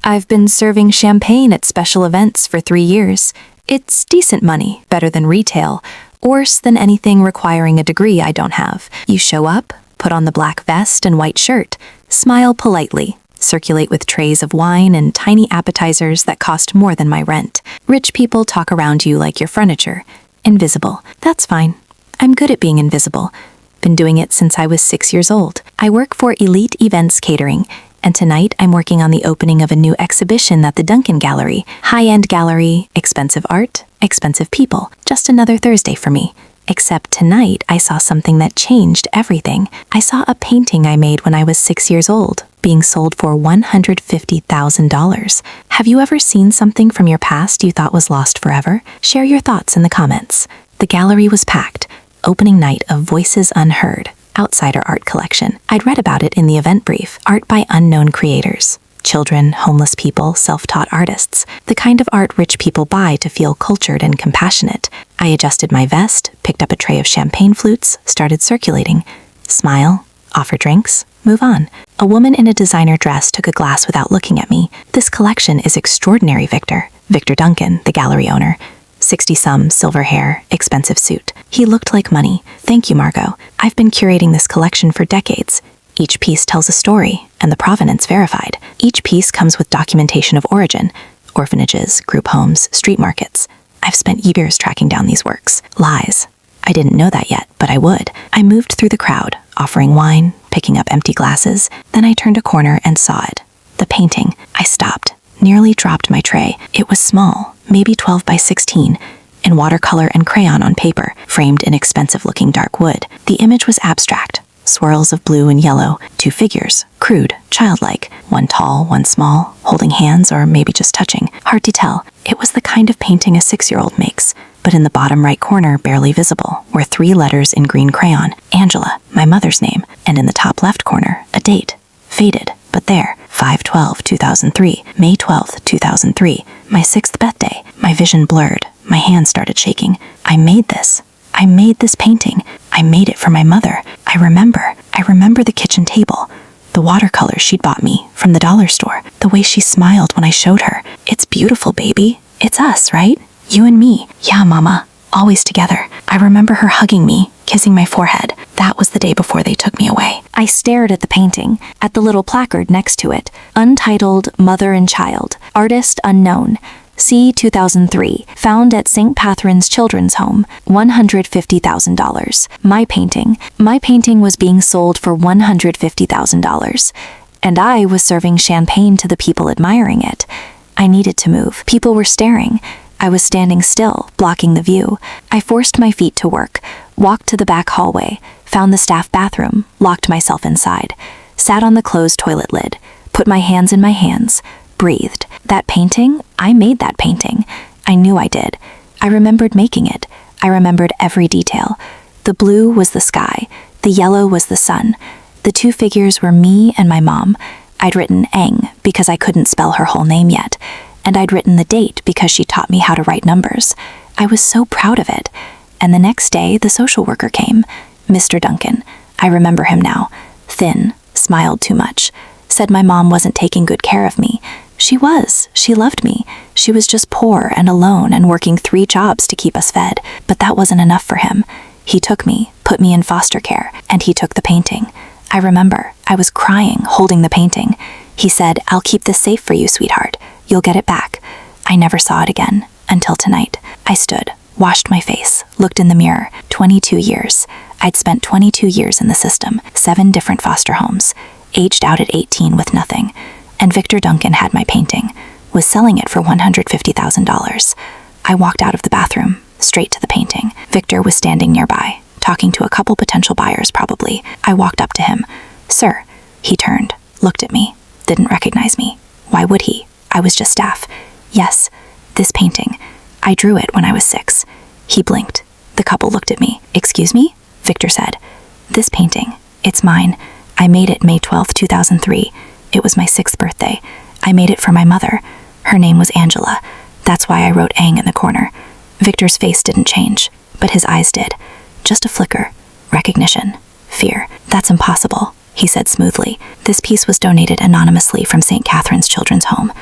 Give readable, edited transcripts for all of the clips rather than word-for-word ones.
I've been serving champagne at special events for 3 years. It's decent money, better than retail, worse than anything requiring a degree I don't have. You show up, put on the black vest and white shirt, smile politely, circulate with trays of wine and tiny appetizers that cost more than my rent. Rich people talk around you like you're furniture. Invisible. That's fine. I'm good at being invisible. Been doing it since I was 6 years old. I work for Elite Events Catering, and tonight I'm working on the opening of a new exhibition at the Duncan Gallery. High-end gallery, expensive art, expensive people. Just another Thursday for me. Except tonight I saw something that changed everything. I saw a painting I made when I was 6 years old, being sold for $150,000. Have you ever seen something from your past you thought was lost forever? Share your thoughts in the comments. The gallery was packed. Opening night of Voices Unheard, outsider art collection. I'd read about it in the event brief. Art by unknown creators. Children, homeless people, self-taught artists. The kind of art rich people buy to feel cultured and compassionate. I adjusted my vest, picked up a tray of champagne flutes, started circulating. Smile, offer drinks, move on. A woman in a designer dress took a glass without looking at me. This collection is extraordinary, Victor. Victor Duncan, the gallery owner. 60-some, silver hair, expensive suit. He looked like money. Thank you, Margot. I've been curating this collection for decades. Each piece tells a story, and the provenance verified. Each piece comes with documentation of origin. Orphanages, group homes, street markets. I've spent years tracking down these works. Lies. I didn't know that yet, but I would. I moved through the crowd, offering wine, picking up empty glasses. Then I turned a corner and saw it. The painting. I stopped. Nearly dropped my tray. It was small, maybe 12 by 16, in watercolor and crayon on paper, framed in expensive-looking dark wood. The image was abstract. Swirls of blue and yellow, 2 figures, crude, childlike, one tall, one small, holding hands or maybe just touching. Hard to tell. It was the kind of painting a 6-year-old makes. But in the bottom right corner, barely visible, were 3 letters in green crayon. Angela, my mother's name, and in the top left corner, a date. Faded, but there, 5/12/2003, May 12th, 2003, my 6th birthday. My vision blurred. My hands started shaking. I made this. I made this painting. I made it for my mother. I remember the kitchen table, the watercolors she'd bought me from the dollar store, the way she smiled when I showed her. It's beautiful, baby. It's us, right? You and me. Yeah, Mama. Always together. I remember her hugging me, kissing my forehead. That was the day before they took me away. I stared at the painting, at the little placard next to it. Untitled, Mother and Child. Artist unknown. C. 2003. Found at St. Catherine's Children's Home. $150,000. My painting. My painting was being sold for $150,000. And I was serving champagne to the people admiring it. I needed to move. People were staring. I was standing still, blocking the view. I forced my feet to work, walked to the back hallway, found the staff bathroom, locked myself inside, sat on the closed toilet lid, put my hands in my hands, breathed. That painting? I made that painting. I knew I did. I remembered making it. I remembered every detail. The blue was the sky. The yellow was the sun. The 2 figures were me and my mom. I'd written Eng because I couldn't spell her whole name yet. And I'd written the date because she taught me how to write numbers. I was so proud of it. And the next day, the social worker came. Mr. Duncan. I remember him now. Thin, smiled too much. Said my mom wasn't taking good care of me. She was. She loved me. She was just poor and alone and working 3 jobs to keep us fed. But that wasn't enough for him. He took me, put me in foster care, and he took the painting. I remember. I was crying, holding the painting. He said, I'll keep this safe for you, sweetheart. You'll get it back. I never saw it again, until tonight. I stood, washed my face, looked in the mirror. 22 years. I'd spent 22 years in the system, 7 different foster homes, aged out at 18 with nothing. And Victor Duncan had my painting, was selling it for $150,000. I walked out of the bathroom, straight to the painting. Victor was standing nearby, talking to a couple potential buyers probably. I walked up to him. Sir. He turned, looked at me, didn't recognize me. Why would he? I was just staff. Yes, this painting. I drew it when I was 6. He blinked. The couple looked at me. Excuse me? Victor said. This painting. It's mine. I made it May 12th, 2003. It was my 6th birthday. I made it for my mother. Her name was Angela. That's why I wrote Ang in the corner. Victor's face didn't change, but his eyes did. Just a flicker. Recognition. Fear. That's impossible, he said smoothly. This piece was donated anonymously from St. Catherine's Children's Home.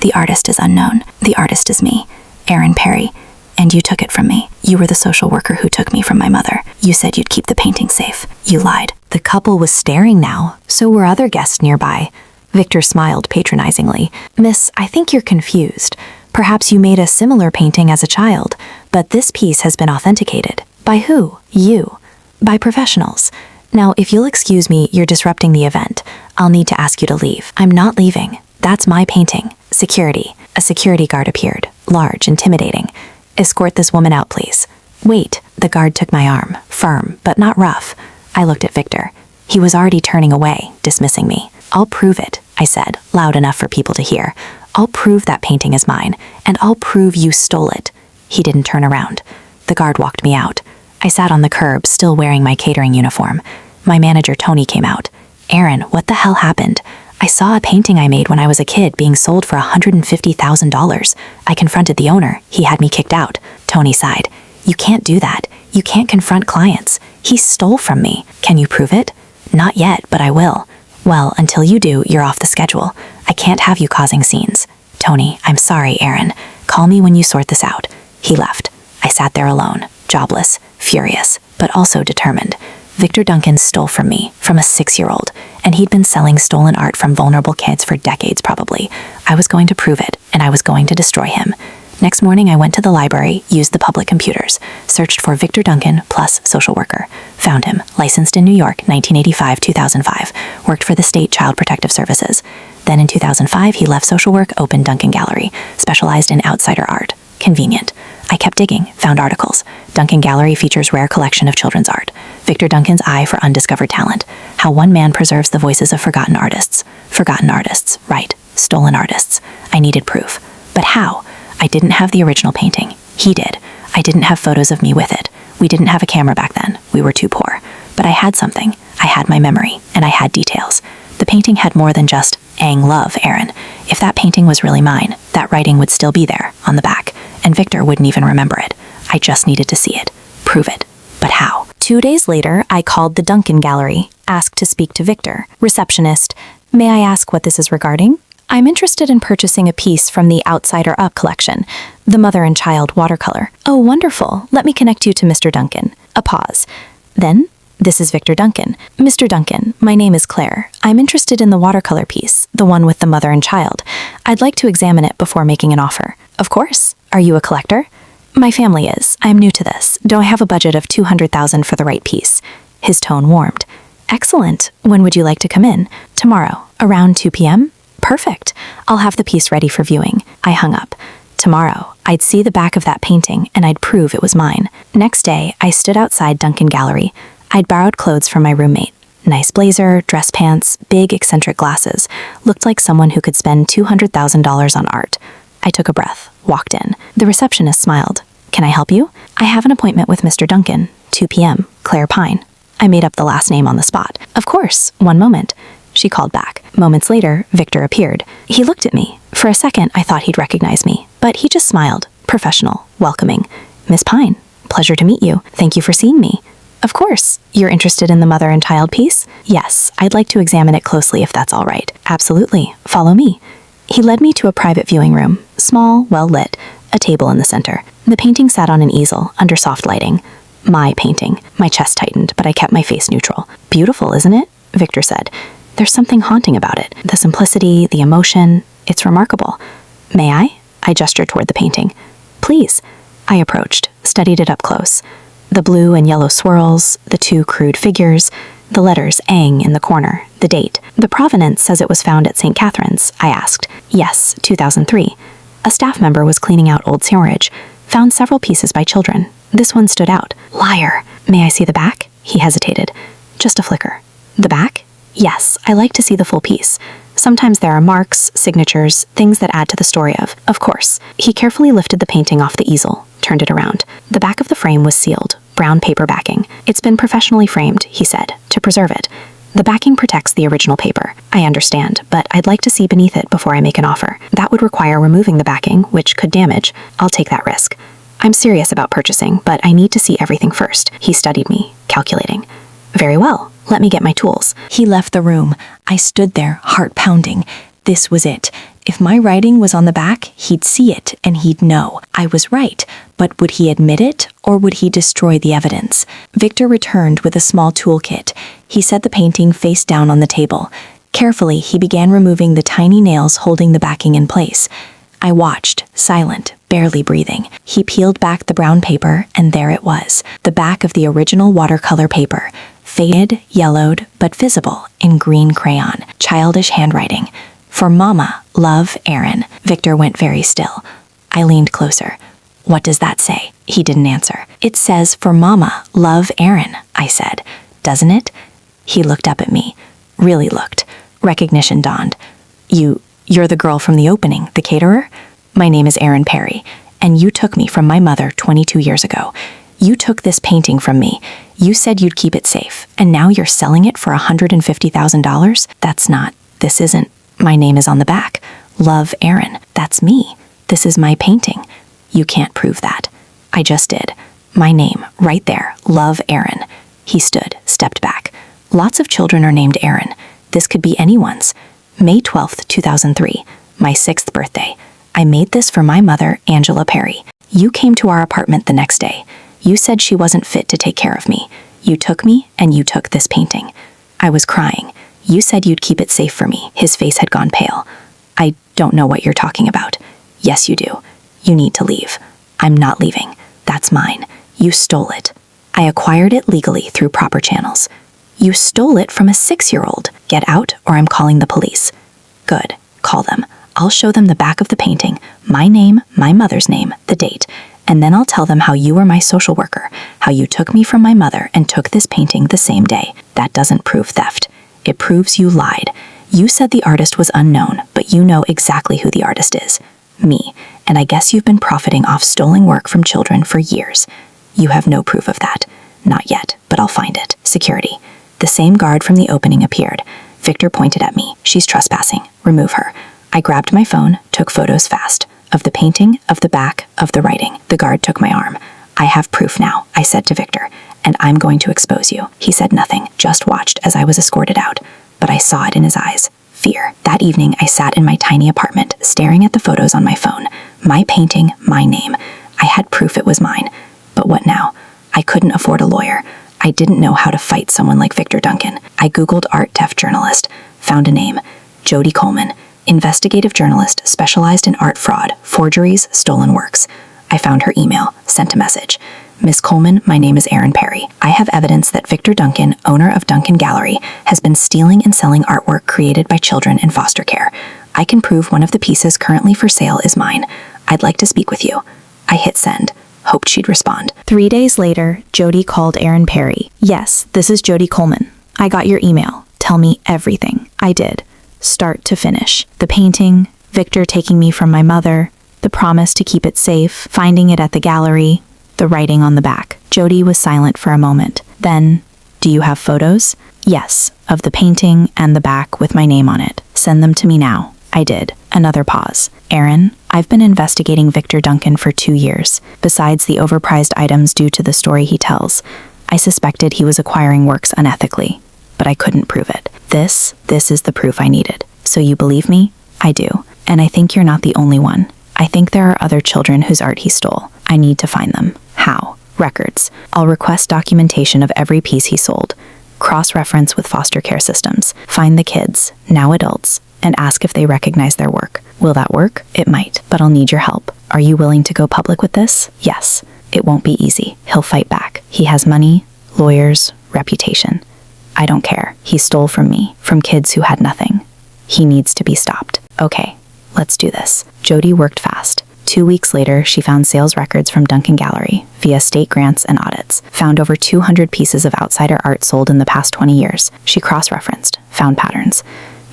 The artist is unknown. The artist is me, Erin Perry. And you took it from me. You were the social worker who took me from my mother. You said you'd keep the painting safe. You lied. The couple was staring now. So were other guests nearby. Victor smiled patronizingly. Miss, I think you're confused. Perhaps you made a similar painting as a child, but this piece has been authenticated. By who? You. By professionals. Now, if you'll excuse me, you're disrupting the event. I'll need to ask you to leave. I'm not leaving. That's my painting. Security. A security guard appeared. Large, intimidating. Escort this woman out, please. Wait, the guard took my arm. Firm, but not rough. I looked at Victor. He was already turning away, dismissing me. I'll prove it, I said, loud enough for people to hear. I'll prove that painting is mine, and I'll prove you stole it. He didn't turn around. The guard walked me out. I sat on the curb, still wearing my catering uniform. My manager, Tony, came out. Erin, what the hell happened? I saw a painting I made when I was a kid being sold for $150,000. I confronted the owner. He had me kicked out. Tony sighed. You can't do that. You can't confront clients. He stole from me. Can you prove it? Not yet, but I will. Well, until you do, you're off the schedule. I can't have you causing scenes. Tony, I'm sorry, Erin. Call me when you sort this out. He left. I sat there alone, jobless, furious, but also determined. Victor Duncan stole from me, from a 6-year-old, and he'd been selling stolen art from vulnerable kids for decades probably. I was going to prove it, and I was going to destroy him. Next morning, I went to the library, used the public computers, searched for Victor Duncan plus social worker. Found him, licensed in New York, 1985-2005, worked for the State Child Protective Services. Then in 2005, he left social work, opened Duncan Gallery, specialized in outsider art. Convenient. I kept digging, found articles. Duncan Gallery features rare collection of children's art. Victor Duncan's eye for undiscovered talent. How one man preserves the voices of forgotten artists. Forgotten artists, right. Stolen artists. I needed proof. But how? I didn't have the original painting. He did. I didn't have photos of me with it. We didn't have a camera back then. We were too poor. But I had something. I had my memory, and I had details. The painting had more than just Ang Love, Erin. If that painting was really mine, that writing would still be there, on the back, and Victor wouldn't even remember it. I just needed to see it. Prove it. But how? 2 days later, I called the Duncan Gallery, asked to speak to Victor. Receptionist, may I ask what this is regarding? I'm interested in purchasing a piece from the Outsider Up collection, the Mother and Child watercolor. Oh, wonderful. Let me connect you to Mr. Duncan. A pause. Then, this is Victor Duncan. Mr. Duncan, my name is Claire. I'm interested in the watercolor piece, the one with the mother and child. I'd like to examine it before making an offer. Of course. Are you a collector? My family is. I'm new to this. Do I have a budget of $200,000 for the right piece? His tone warmed. Excellent. When would you like to come in? Tomorrow, around 2 p.m.? Perfect. I'll have the piece ready for viewing. I hung up. Tomorrow, I'd see the back of that painting and I'd prove it was mine. Next day, I stood outside Duncan Gallery. I'd borrowed clothes from my roommate. Nice blazer, dress pants, big eccentric glasses. Looked like someone who could spend $200,000 on art. I took a breath, walked in. The receptionist smiled. Can I help you? I have an appointment with Mr. Duncan, 2 p.m., Claire Pine. I made up the last name on the spot. Of course, one moment. She called back. Moments later, Victor appeared. He looked at me. For a second, I thought he'd recognize me, but he just smiled, professional, welcoming. Miss Pine, pleasure to meet you. Thank you for seeing me. Of course. You're interested in the mother and child piece? Yes, I'd like to examine it closely if that's all right. Absolutely. Follow me. He led me to a private viewing room, small, well-lit, a table in the center. The painting sat on an easel, under soft lighting. My painting. My chest tightened, but I kept my face neutral. Beautiful, isn't it? Victor said. There's something haunting about it. The simplicity, the emotion. It's remarkable. May I? I gestured toward the painting. Please. I approached, studied it up close. The blue and yellow swirls, the 2 crude figures, the letters Ang in the corner, the date. The provenance says it was found at St. Catherine's, I asked. Yes, 2003. A staff member was cleaning out old sewerage, found several pieces by children. This one stood out. Liar. May I see the back? He hesitated. Just a flicker. The back? Yes, I like to see the full piece. Sometimes there are marks, signatures, things that add to the story of course. He carefully lifted the painting off the easel, turned it around. The back of the frame was sealed, brown paper backing. It's been professionally framed, he said, to preserve it. The backing protects the original paper. I understand, but I'd like to see beneath it before I make an offer. That would require removing the backing, which could damage. I'll take that risk. I'm serious about purchasing, but I need to see everything first. He studied me, calculating. Very well. Let me get my tools. He left the room. I stood there, heart pounding. This was it. If my writing was on the back, he'd see it and he'd know I was right. But would he admit it, or would he destroy the evidence? Victor returned with a small toolkit. He set the painting face down on the table. Carefully, he began removing the tiny nails holding the backing in place. I watched, silent, barely breathing. He peeled back the brown paper, and there it was, the back of the original watercolor paper. Faded, yellowed, but visible in green crayon. Childish handwriting. For Mama, love, Aaron. Victor went very still. I leaned closer. What does that say? He didn't answer. It says, for Mama, love, Aaron, I said. Doesn't it? He looked up at me. Really looked. Recognition dawned. You're the girl from the opening, the caterer? My name is Aaron Perry, and you took me from my mother 22 years ago. You took this painting from me. You said you'd keep it safe, and now you're selling it for $150,000? This isn't. My name is on the back. Love, Aaron. That's me. This is my painting. You can't prove that. I just did. My name, right there. Love, Aaron. He stood, stepped back. Lots of children are named Aaron. This could be anyone's. May 12th, 2003, my 6th birthday. I made this for my mother, Angela Perry. You came to our apartment the next day. You said she wasn't fit to take care of me. You took me, and you took this painting. I was crying. You said you'd keep it safe for me. His face had gone pale. I don't know what you're talking about. Yes, you do. You need to leave. I'm not leaving. That's mine. You stole it. I acquired it legally through proper channels. You stole it from a 6-year-old. Get out, or I'm calling the police. Good. Call them. I'll show them the back of the painting, my name, my mother's name, the date, and then I'll tell them how you were my social worker, how you took me from my mother and took this painting the same day. That doesn't prove theft. It proves you lied. You said the artist was unknown, but you know exactly who the artist is. Me. And I guess you've been profiting off stolen work from children for years. You have no proof of that. Not yet, but I'll find it. Security. The same guard from the opening appeared. Victor pointed at me. She's trespassing. Remove her. I grabbed my phone, took photos fast. Of the painting, of the back, of the writing. The guard took my arm. I have proof now, I said to Victor, and I'm going to expose you. He said nothing, just watched as I was escorted out. But I saw it in his eyes. Fear. That evening, I sat in my tiny apartment, staring at the photos on my phone. My painting, my name. I had proof it was mine. But what now? I couldn't afford a lawyer. I didn't know how to fight someone like Victor Duncan. I Googled art deaf journalist, found a name, Jody Coleman, investigative journalist specialized in art fraud, forgeries, stolen works. I found her email, sent a message. Miss Coleman, my name is Aaron Perry. I have evidence that Victor Duncan, owner of Duncan Gallery, has been stealing and selling artwork created by children in foster care. I can prove one of the pieces currently for sale is mine. I'd like to speak with you. I hit send. Hoped she'd respond. 3 days later, Jody called Aaron Perry. Yes, this is Jody Coleman. I got your email. Tell me everything. I did. Start to finish. The painting, Victor taking me from my mother, the promise to keep it safe, finding it at the gallery, the writing on the back. Jody was silent for a moment. Then, do you have photos? Yes, of the painting and the back with my name on it. Send them to me now. I did. Another pause. Aaron, I've been investigating Victor Duncan for 2 years. Besides the overpriced items due to the story he tells, I suspected he was acquiring works unethically, but I couldn't prove it. This is the proof I needed. So you believe me? I do. And I think you're not the only one. I think there are other children whose art he stole. I need to find them. How? Records. I'll request documentation of every piece he sold. Cross-reference with foster care systems. Find the kids, now adults, and ask if they recognize their work. Will that work? It might, but I'll need your help. Are you willing to go public with this? Yes. It won't be easy. He'll fight back. He has money, lawyers, reputation. I don't care. He stole from me, from kids who had nothing. He needs to be stopped. Okay, let's do this. Jody worked fast. 2 weeks later, she found sales records from Duncan Gallery via state grants and audits, found over 200 pieces of outsider art sold in the past 20 years. She cross-referenced, found patterns.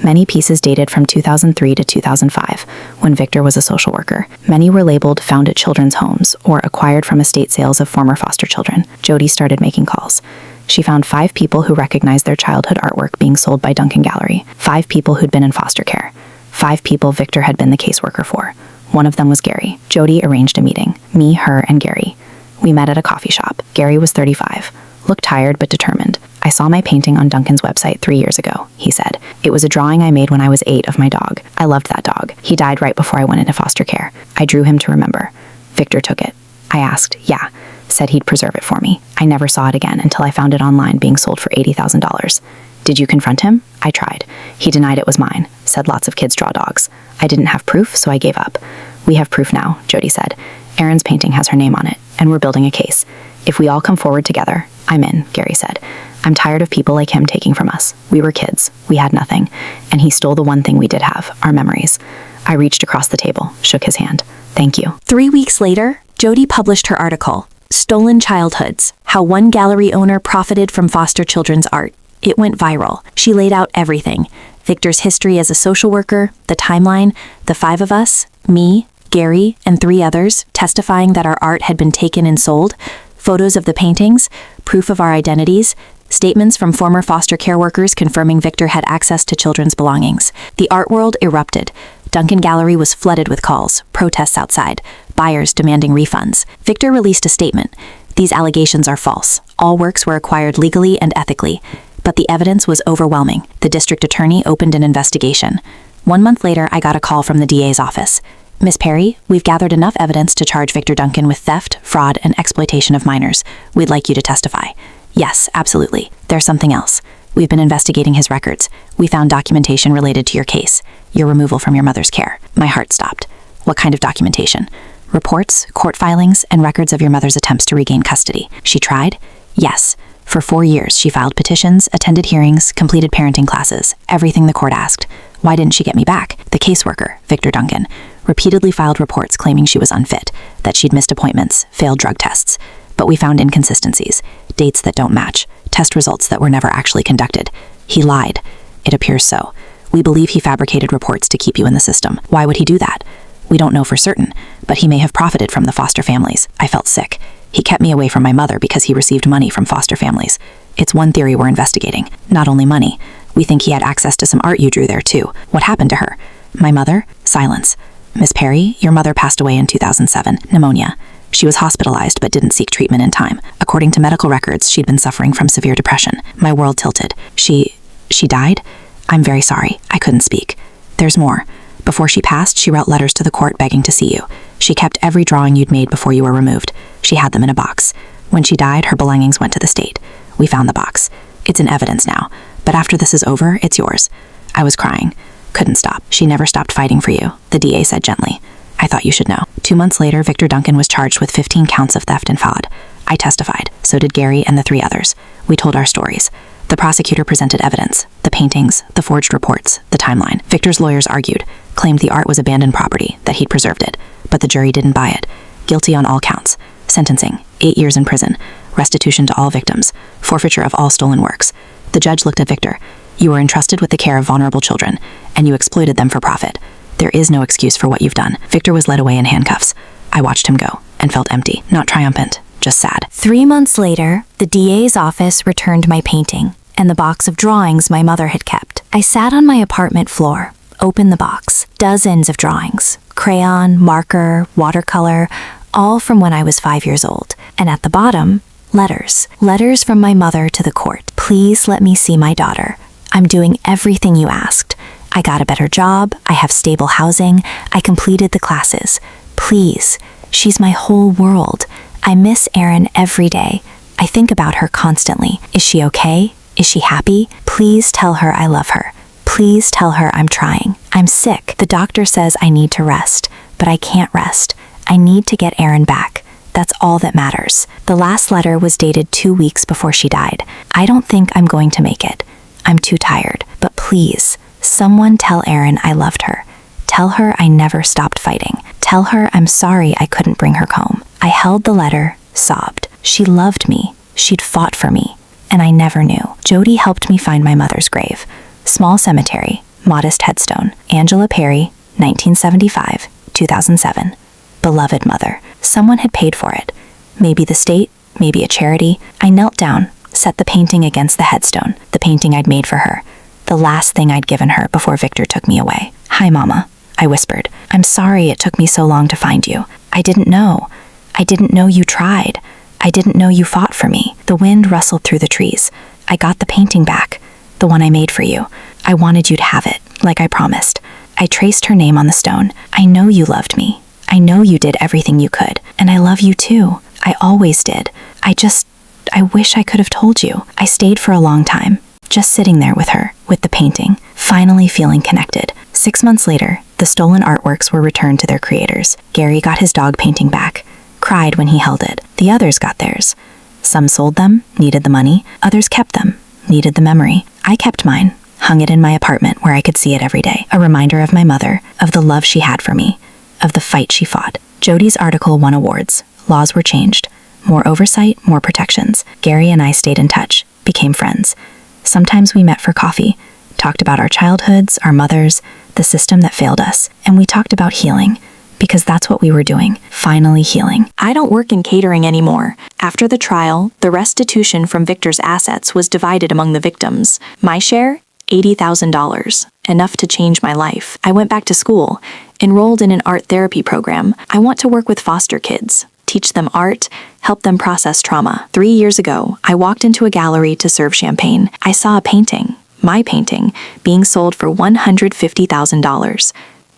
Many pieces dated from 2003 to 2005, when Victor was a social worker. Many were labeled found at children's homes or acquired from estate sales of former foster children. Jody started making calls. She found 5 people who recognized their childhood artwork being sold by Duncan Gallery, 5 people who'd been in foster care, 5 people Victor had been the caseworker for. One of them was Gary. Jody arranged a meeting, me, her, and Gary. We met at a coffee shop. Gary was 35, Looked tired but determined. I saw my painting on Duncan's website 3 years ago, he said. It was a drawing I made when I was 8 of my dog. I loved that dog. He died right before I went into foster care. I drew him to remember. Victor took it. I asked, yeah, said he'd preserve it for me. I never saw it again until I found it online being sold for $80,000. Did you confront him? I tried. He denied it was mine, said lots of kids draw dogs. I didn't have proof, so I gave up. We have proof now, Jody said. Erin's painting has her name on it, and we're building a case. If we all come forward together, I'm in, Gary said. I'm tired of people like him taking from us. We were kids. We had nothing. And he stole the one thing we did have, our memories. I reached across the table, shook his hand. Thank you. 3 weeks later, Jody published her article, Stolen Childhoods: How One Gallery Owner Profited from Foster Children's Art. It went viral. She laid out everything. Victor's history as a social worker, the timeline, the 5 of us, me, Gary, and 3 others testifying that our art had been taken and sold, photos of the paintings, proof of our identities, statements from former foster care workers confirming Victor had access to children's belongings. The art world erupted. Duncan Gallery was flooded with calls, protests outside, buyers demanding refunds. Victor released a statement. These allegations are false. All works were acquired legally and ethically. But the evidence was overwhelming. The district attorney opened an investigation. 1 month later, I got a call from the DA's office. Miss Perry, we've gathered enough evidence to charge Victor Duncan with theft, fraud, and exploitation of minors. We'd like you to testify. Yes, absolutely. There's something else. We've been investigating his records. We found documentation related to your case, your removal from your mother's care. My heart stopped. What kind of documentation? Reports, court filings, and records of your mother's attempts to regain custody. She tried? Yes. For 4 years, she filed petitions, attended hearings, completed parenting classes, everything the court asked. Why didn't she get me back? The caseworker, Victor Duncan, repeatedly filed reports claiming she was unfit, that she'd missed appointments, failed drug tests. But we found inconsistencies, dates that don't match, test results that were never actually conducted. He lied. It appears so. We believe he fabricated reports to keep you in the system. Why would he do that? We don't know for certain, but he may have profited from the foster families. I felt sick. He kept me away from my mother because he received money from foster families. It's one theory we're investigating. Not only money. We think he had access to some art you drew there, too. What happened to her? My mother? Silence. Miss Perry, your mother passed away in 2007, pneumonia. She was hospitalized but didn't seek treatment in time. According to medical records, she'd been suffering from severe depression. My world tilted. She died? I'm very sorry. I couldn't speak. There's more. Before she passed, she wrote letters to the court begging to see you. She kept every drawing you'd made before you were removed. She had them in a box. When she died, her belongings went to the state. We found the box. It's in evidence now. But after this is over, it's yours. I was crying. Couldn't stop. She never stopped fighting for you, the DA said gently. I thought you should know. 2 months later, Victor Duncan was charged with 15 counts of theft and fraud. I testified. So did Gary and the 3 others. We told our stories. The prosecutor presented evidence. The paintings, the forged reports, the timeline. Victor's lawyers argued, claimed the art was abandoned property, that he'd preserved it. But the jury didn't buy it. Guilty on all counts. Sentencing, 8 years in prison. Restitution to all victims. Forfeiture of all stolen works. The judge looked at Victor. You were entrusted with the care of vulnerable children, and you exploited them for profit. There is no excuse for what you've done. Victor was led away in handcuffs. I watched him go, and felt empty, not triumphant, just sad. 3 months later, the DA's office returned my painting and the box of drawings my mother had kept. I sat on my apartment floor, opened the box. Dozens of drawings. Crayon, marker, watercolor, all from when I was 5 years old. And at the bottom, letters. Letters from my mother to the court. Please let me see my daughter. I'm doing everything you asked. I got a better job. I have stable housing. I completed the classes. Please. She's my whole world. I miss Erin every day. I think about her constantly. Is she okay? Is she happy? Please tell her I love her. Please tell her I'm trying. I'm sick. The doctor says I need to rest, but I can't rest. I need to get Erin back. That's all that matters. The last letter was dated 2 weeks before she died. I don't think I'm going to make it. I'm too tired. But please, someone tell Erin I loved her. Tell her I never stopped fighting. Tell her I'm sorry I couldn't bring her home. I held the letter, sobbed. She loved me. She'd fought for me. And I never knew. Jody helped me find my mother's grave. Small cemetery, modest headstone. Angela Perry, 1975, 2007. Beloved mother. Someone had paid for it. Maybe the state, maybe a charity. I knelt down, set the painting against the headstone, the painting I'd made for her. The last thing I'd given her before Victor took me away. Hi, Mama, I whispered. I'm sorry it took me so long to find you. I didn't know. I didn't know you tried. I didn't know you fought for me. The wind rustled through the trees. I got the painting back, the one I made for you. I wanted you to have it, like I promised. I traced her name on the stone. I know you loved me. I know you did everything you could, and I love you too. I always did. I wish I could have told you. I stayed for a long time, just sitting there with her, with the painting, finally feeling connected. 6 months later, the stolen artworks were returned to their creators. Gary got his dog painting back, cried when he held it. The others got theirs. Some sold them, needed the money. Others kept them, needed the memory. I kept mine, hung it in my apartment where I could see it every day. A reminder of my mother, of the love she had for me, of the fight she fought. Jody's article won awards. Laws were changed. More oversight, more protections. Gary and I stayed in touch, became friends. Sometimes we met for coffee, talked about our childhoods, our mothers, the system that failed us, and we talked about healing, because that's what we were doing, finally healing. I don't work in catering anymore. After the trial, the restitution from Victor's assets was divided among the victims. My share? $80,000, enough to change my life. I went back to school, enrolled in an art therapy program. I want to work with foster kids, teach them art, help them process trauma. 3 years ago, I walked into a gallery to serve champagne. I saw a painting, my painting, being sold for $150,000.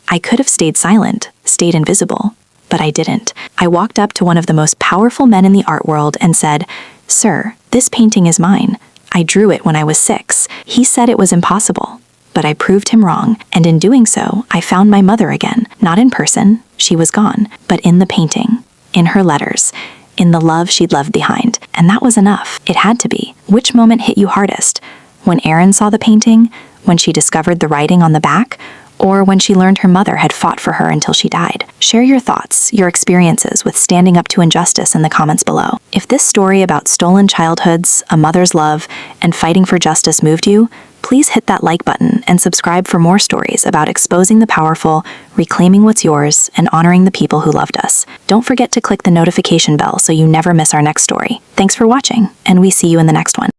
I could have stayed silent, stayed invisible, but I didn't. I walked up to one of the most powerful men in the art world and said, "Sir, this painting is mine. I drew it when I was 6. He said it was impossible, but I proved him wrong, and in doing so, I found my mother again. Not in person, she was gone, but in the painting, in her letters, in the love she'd left behind. And that was enough. It had to be. Which moment hit you hardest? When Erin saw the painting? When she discovered the writing on the back? Or when she learned her mother had fought for her until she died? Share your thoughts, your experiences with standing up to injustice in the comments below. If this story about stolen childhoods, a mother's love, and fighting for justice moved you, please hit that like button and subscribe for more stories about exposing the powerful, reclaiming what's yours, and honoring the people who loved us. Don't forget to click the notification bell so you never miss our next story. Thanks for watching, and we see you in the next one.